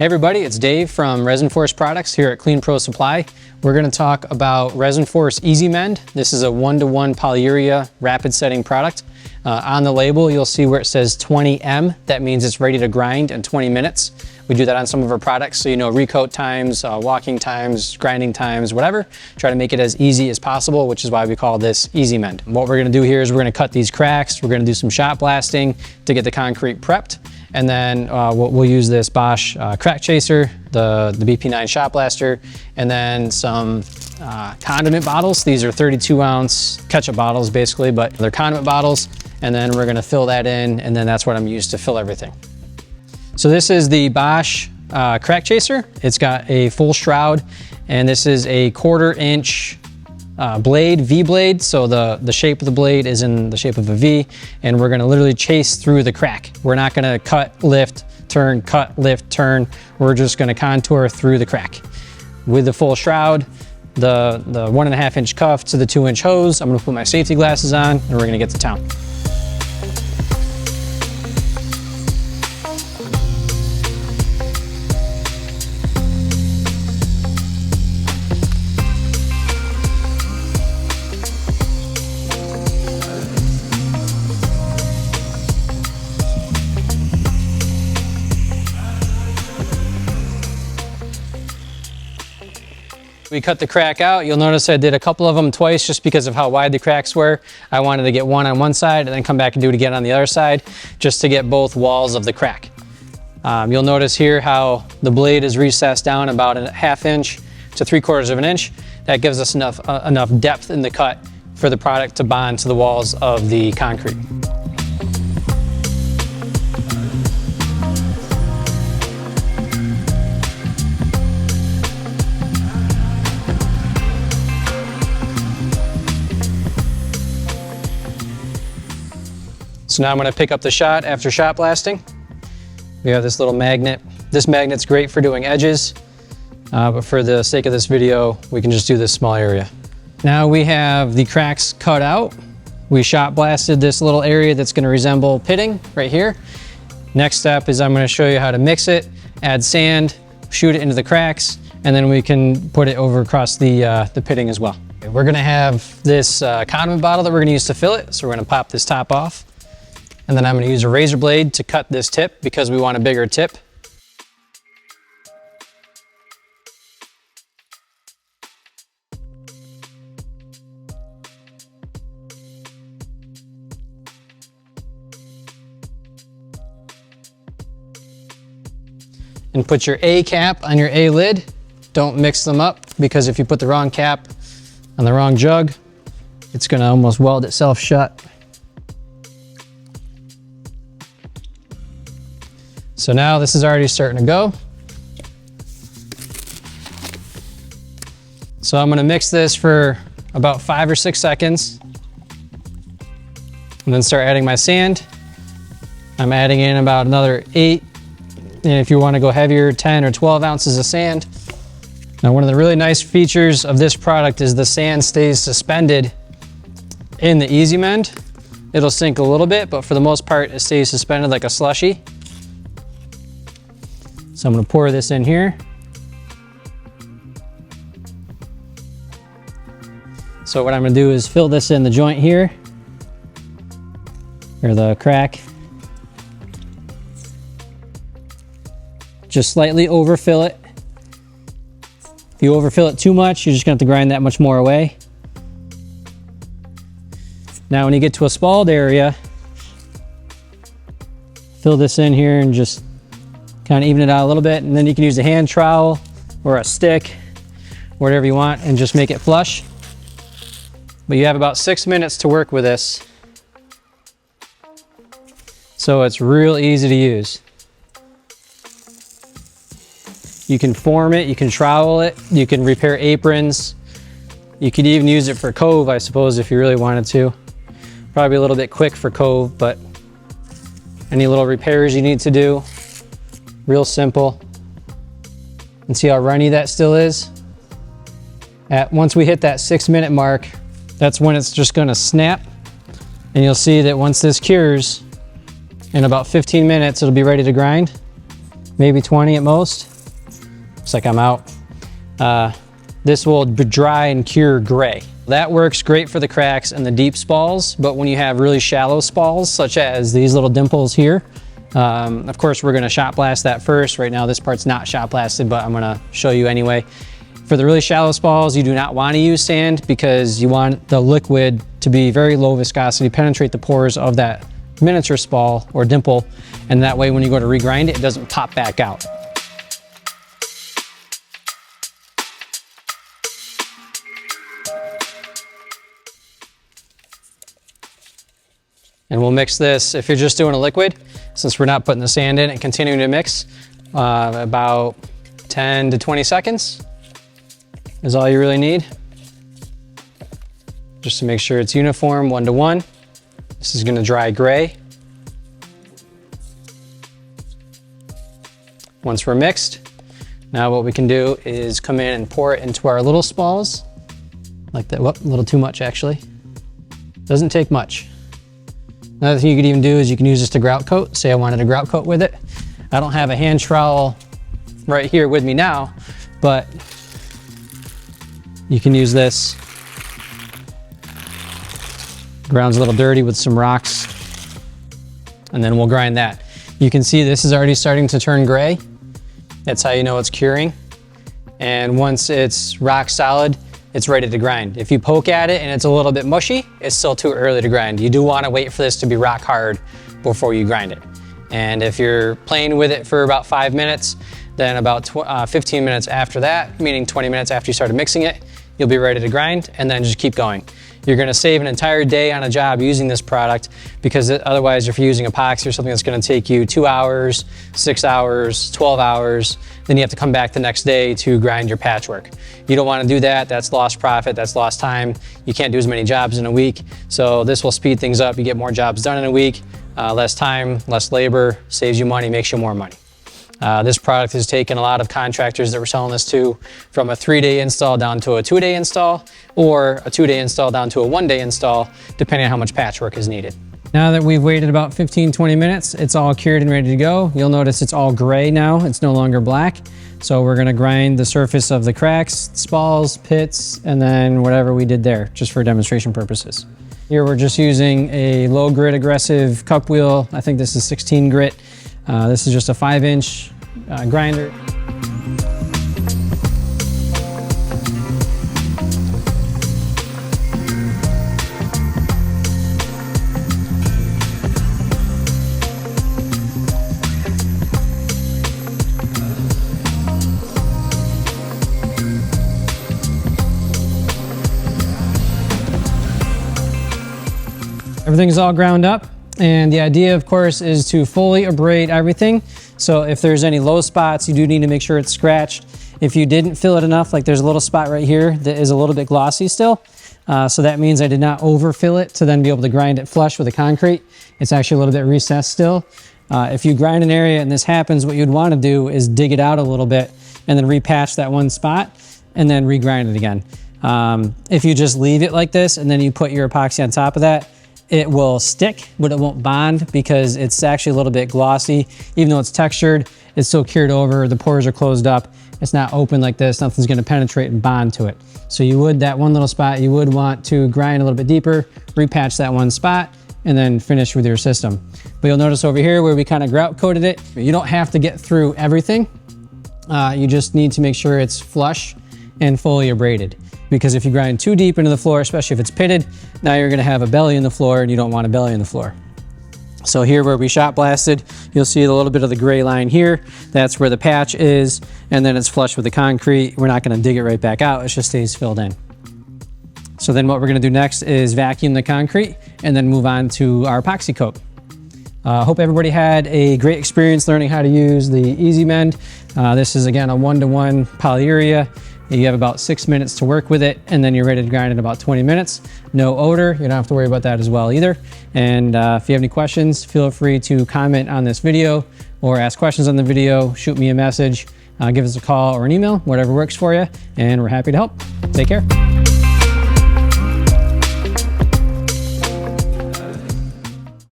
Hey everybody, it's Dave from ResinForce Products here at Clean Pro Supply. We're going to talk about ResinForce EasyMend. This is a 1-to-1 polyurea rapid setting product. On the label, you'll see where it says 20M. That means it's ready to grind in 20 minutes. We do that on some of our products, so you know recoat times, walking times, grinding times, whatever. Try to make it as easy as possible, which is why we call this EasyMend. What we're going to do here is we're going to cut these cracks. We're going to do some shot blasting to get the concrete prepped. And then we'll use this Bosch crack chaser, the BP9 shot blaster, and then some condiment bottles. These are 32-ounce ketchup bottles basically, but they're condiment bottles. And then we're gonna fill that in, and then that's what I'm used to fill everything. So this is the Bosch crack chaser. It's got a full shroud, and this is a 1/4 inch blade, V blade. So the shape of the blade is in the shape of a V, and we're gonna literally chase through the crack. We're not gonna cut, lift, turn, cut, lift, turn. We're just gonna contour through the crack. With the full shroud, the 1.5 inch cuff to the 2 inch hose, I'm gonna put my safety glasses on, and we're gonna get to town. We cut the crack out. You'll notice I did a couple of them twice just because of how wide the cracks were. I wanted to get one on one side and then come back and do it again on the other side just to get both walls of the crack. You'll notice here how the blade is recessed down about 1/2 inch to 3/4 of an inch. That gives us enough depth in the cut for the product to bond to the walls of the concrete. So now I'm gonna pick up the shot after shot blasting. We have this little magnet. This magnet's great for doing edges, but for the sake of this video, we can just do this small area. Now we have the cracks cut out. We shot blasted this little area that's gonna resemble pitting right here. Next step is I'm gonna show you how to mix it, add sand, shoot it into the cracks, and then we can put it over across the pitting as well. We're gonna have this condiment bottle that we're gonna use to fill it. So we're gonna pop this top off. And then I'm going to use a razor blade to cut this tip because we want a bigger tip. And put your A cap on your A lid. Don't mix them up because if you put the wrong cap on the wrong jug, it's going to almost weld itself shut. So now this is already starting to go. So I'm gonna mix this for about 5 or 6 seconds and then start adding my sand. I'm adding in about another 8, and if you wanna go heavier, 10 or 12 ounces of sand. Now one of the really nice features of this product is the sand stays suspended in the EasyMend. It'll sink a little bit, but for the most part, it stays suspended like a slushie. So I'm gonna pour this in here. So what I'm gonna do is fill this in the joint here, or the crack. Just slightly overfill it. If you overfill it too much, you're just gonna have to grind that much more away. Now when you get to a spalled area, fill this in here and just kind of even it out a little bit, and then you can use a hand trowel or a stick, whatever you want, and just make it flush. But you have about 6 minutes to work with this. So it's real easy to use. You can form it, you can trowel it, you can repair aprons. You could even use it for cove, I suppose, if you really wanted to. Probably a little bit quick for cove, but any little repairs you need to do, real simple. And see how runny that still is? Once we hit that 6 minute mark, that's when it's just gonna snap. And you'll see that once this cures, in about 15 minutes, it'll be ready to grind. maybe 20 at most. Looks like I'm out. This will dry and cure gray. That works great for the cracks and the deep spalls, but when you have really shallow spalls, such as these little dimples here, of course we're gonna shot blast that first. Right now this part's not shot blasted, but I'm gonna show you anyway. For the really shallow spalls, you do not want to use sand because you want the liquid to be very low viscosity, penetrate the pores of that miniature spall or dimple, and that way when you go to regrind it, it doesn't pop back out. And we'll mix this, if you're just doing a liquid, since we're not putting the sand in and continuing to mix, about 10 to 20 seconds is all you really need. Just to make sure it's uniform, 1 to 1. This is gonna dry gray. Once we're mixed, now what we can do is come in and pour it into our little spalls. Like that, whoop, a little too much actually. Doesn't take much. Another thing you could even do is you can use this to grout coat. Say I wanted to grout coat with it. I don't have a hand trowel right here with me now, but you can use this. Ground's a little dirty with some rocks, and then we'll grind that. You can see this is already starting to turn gray. That's how you know it's curing. And once it's rock solid, it's ready to grind. If you poke at it and it's a little bit mushy, it's still too early to grind. You do want to wait for this to be rock hard before you grind it. And if you're playing with it for about 5 minutes, then about 15 minutes after that, meaning 20 minutes after you started mixing it, you'll be ready to grind, and then just keep going. You're gonna save an entire day on a job using this product, because otherwise if you're using epoxy or something that's gonna take you 2 hours, 6 hours, 12 hours, then you have to come back the next day to grind your patchwork. You don't wanna do that. That's lost profit, that's lost time. You can't do as many jobs in a week. So this will speed things up. You get more jobs done in a week, less time, less labor, saves you money, makes you more money. This product has taken a lot of contractors that we're selling this to from a 3-day install down to a 2-day install, or a 2-day install down to a 1-day install, depending on how much patchwork is needed. Now that we've waited about 15-20 minutes, it's all cured and ready to go. You'll notice it's all gray now. It's no longer black. So we're gonna grind the surface of the cracks, spalls, pits, and then whatever we did there, just for demonstration purposes. Here we're just using a low grit aggressive cup wheel. I think this is 16 grit. This is just a 5-inch grinder. Everything's all ground up, and the idea, of course, is to fully abrade everything. So if there's any low spots, you do need to make sure it's scratched. If you didn't fill it enough, like there's a little spot right here that is a little bit glossy still. So that means I did not overfill it to then be able to grind it flush with the concrete. It's actually a little bit recessed still. If you grind an area and this happens, what you'd want to do is dig it out a little bit and then repatch that one spot and then regrind it again. If you just leave it like this and then you put your epoxy on top of that, it will stick, but it won't bond because it's actually a little bit glossy. Even though it's textured, it's still cured over, the pores are closed up, it's not open like this, nothing's gonna penetrate and bond to it. So you would, that one little spot, you would want to grind a little bit deeper, repatch that one spot, and then finish with your system. But you'll notice over here where we kind of grout coated it, you don't have to get through everything. You just need to make sure it's flush and fully abraded. Because if you grind too deep into the floor, especially if it's pitted, now you're gonna have a belly in the floor and you don't want a belly in the floor. So here where we shot blasted, you'll see a little bit of the gray line here. That's where the patch is, and then it's flush with the concrete. We're not gonna dig it right back out, it just stays filled in. So then what we're gonna do next is vacuum the concrete and then move on to our epoxy coat. Hope everybody had a great experience learning how to use the EasyMend. This is again a 1-to-1 polyurea. You have about 6 minutes to work with it, and then you're ready to grind in about 20 minutes. No odor, you don't have to worry about that as well either. And if you have any questions, feel free to comment on this video or ask questions on the video, shoot me a message, give us a call or an email, whatever works for you, and we're happy to help. Take care.